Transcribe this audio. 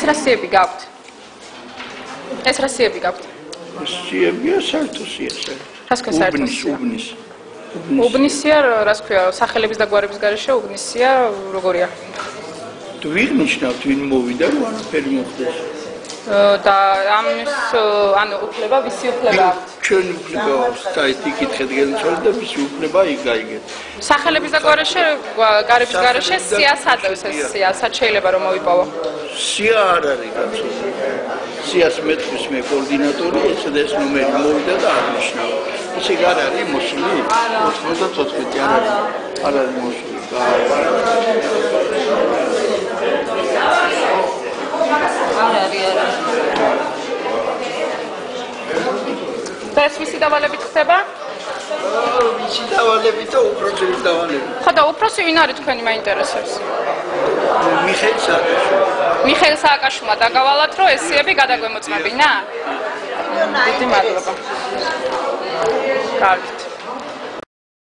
ეს რა სიები გაქვთ? ეს რა სიები გაქვთ? სიებია საერთო სია. რას ქვია საერთო სია? უბნისია, რას ქვია, სახელების და გვარების გარეშე უბნისია, როგორია? თუ ვიღნიშნავთ, ვინ მოვიდა, რომ არაფერი მოხდეს. და ამის ანუ უფლება ვისი უფლება აქვს? ჩვენ უფლება აქვს, საერთოდ იკითხეთ გელჩოლ და ვისი უფლება იგაიგეთ. სახელების და გარების გარეშე სიას ადევს ეს სია, სად შეიძლება რომ მოვიპოვო? სია არ არის კაცო. სიას მეტყვის მე კოორდინატორი, ესეც ეს ნომერი მოვიდა და აღნიშნავ. ისე არ არის მოსული 94 არ არის მოსული. და ეს ვისი დავალებით ხდება? ვისი დავალებით და უპროცესი დავალებით. ხო და უპროცესი ვინ არის თქვენი მაინტერესებს? მიხეილ სააკაშვილმა დაგავალათ რომ ეს სიები გადაგვემოწმებინა? დიდი მადლობა. კარგით.